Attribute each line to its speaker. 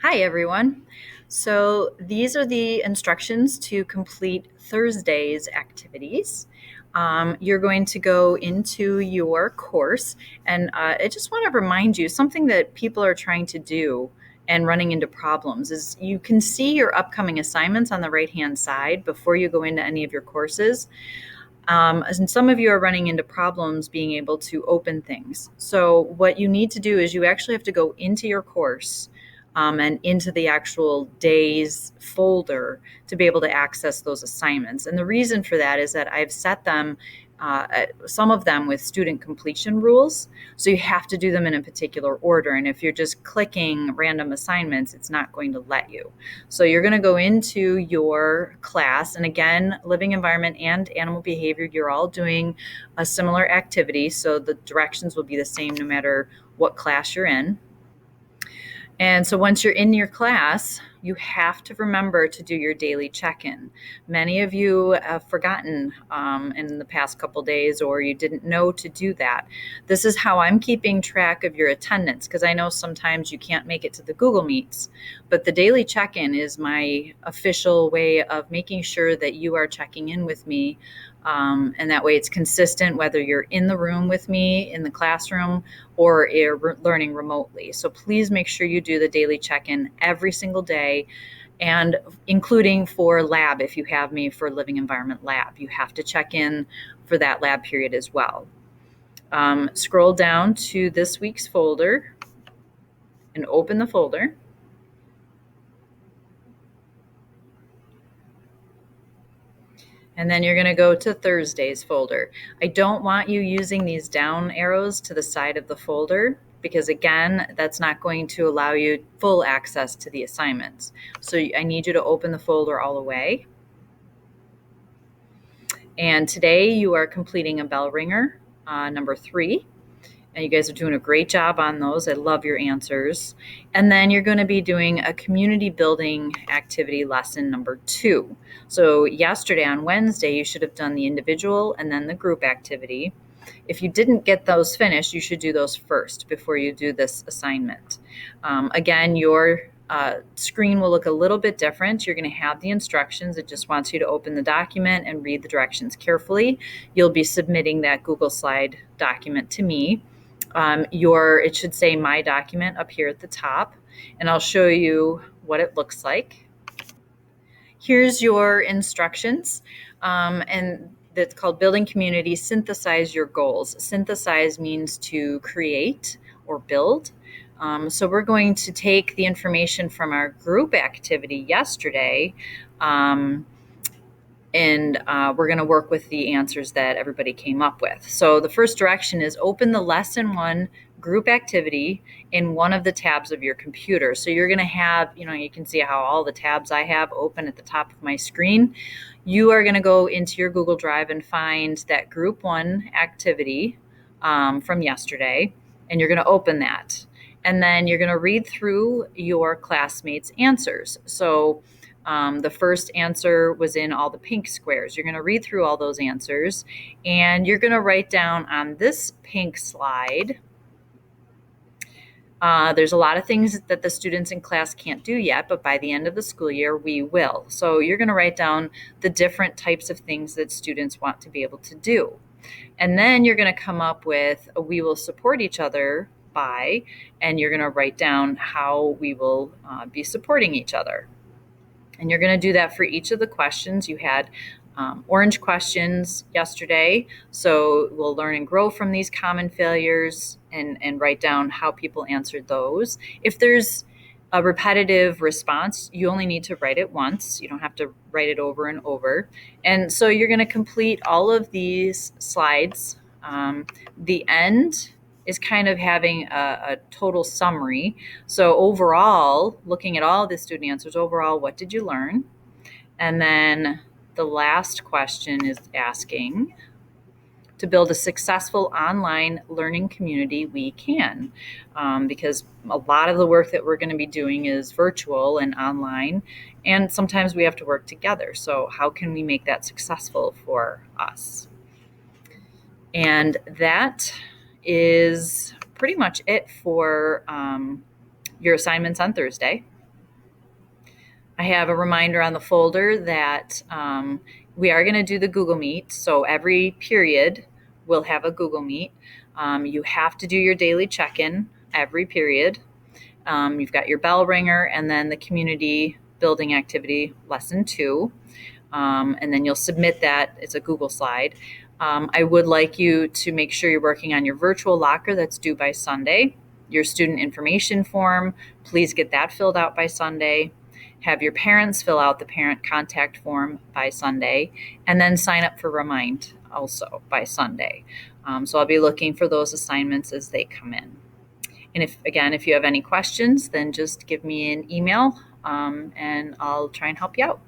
Speaker 1: Hi, everyone. So these are the instructions to complete Thursday's activities. You're going to go into your course, and I just want to remind you something that people are trying to do and running into problems is you can see your upcoming assignments on the right-hand side before you go into any of your courses. And some of you are running into problems being able to open things. So, what you need to do is you actually have to go into your course and into the actual days folder to be able to access those assignments. And the reason for that is that I've set them, some of them with student completion rules. So you have to do them in a particular order. And if you're just clicking random assignments, it's not going to let you. So you're going to go into your class. And again, living environment and animal behavior, you're all doing a similar activity. So the directions will be the same no matter what class you're in. And so once you're in your class, you have to remember to do your daily check-in. Many of you have forgotten in the past couple days, or you didn't know to do that. This is how I'm keeping track of your attendance, because I know sometimes you can't make it to the Google Meets, but the daily check-in is my official way of making sure that you are checking in with me. And that way it's consistent whether you're in the room with me in the classroom or you're learning remotely. So please make sure you do the daily check-in every single day, and including for lab. If you have me for living environment lab, you have to check in for that lab period as well. Scroll down to this week's folder and open the folder. And then you're going to go to Thursday's folder. I don't want you using these down arrows to the side of the folder because, again, that's not going to allow you full access to the assignments. So I need you to open the folder all the way. And today you are completing a bell ringer, number 3. And you guys are doing a great job on those. I love your answers. And then you're going to be doing a community building activity lesson number 2. So yesterday on Wednesday, you should have done the individual and then the group activity. If you didn't get those finished, you should do those first before you do this assignment. Again, your screen will look a little bit different. You're going to have the instructions. It just wants you to open the document and read the directions carefully. You'll be submitting that Google Slide document to me. It should say My Document up here at the top, and I'll show you what it looks like. Here's your instructions, and that's called Building Community, Synthesize Your Goals. Synthesize means to create or build. So we're going to take the information from our group activity yesterday, and we're going to work with the answers that everybody came up with. So the first direction is open the lesson 1 group activity in one of the tabs of your computer. So you're going to have, you can see how all the tabs I have open at the top of my screen. You are going to go into your Google Drive and find that group 1 activity from yesterday, and you're going to open that. And then you're going to read through your classmates' answers. So the first answer was in all the pink squares. You're going to read through all those answers, and you're going to write down on this pink slide. There's a lot of things that the students in class can't do yet, but by the end of the school year, we will. So you're going to write down the different types of things that students want to be able to do. And then you're going to come up with a we will support each other by, and you're going to write down how we will be supporting each other. And you're going to do that for each of the questions. You had orange questions yesterday, so we'll learn and grow from these common failures and write down how people answered those. If there's a repetitive response, you only need to write it once. You don't have to write it over and over. And so you're going to complete all of these slides. The end is kind of having a total summary. So overall, looking at all the student answers, overall, what did you learn? And then the last question is asking, to build a successful online learning community, we can, because a lot of the work that we're going to be doing is virtual and online, and sometimes we have to work together. So how can we make that successful for us? And that is pretty much it for your assignments on Thursday. I have a reminder on the folder that we are going to do the Google Meet. So every period will have a Google Meet. You have to do your daily check-in every period. You've got your bell ringer and then the community building activity lesson 2. And then you'll submit that. It's a Google slide. I would like you to make sure you're working on your virtual locker that's due by Sunday. Your student information form, please get that filled out by Sunday. Have your parents fill out the parent contact form by Sunday, and then sign up for Remind also by Sunday. So I'll be looking for those assignments as they come in. And if you have any questions, then just give me an email and I'll try and help you out.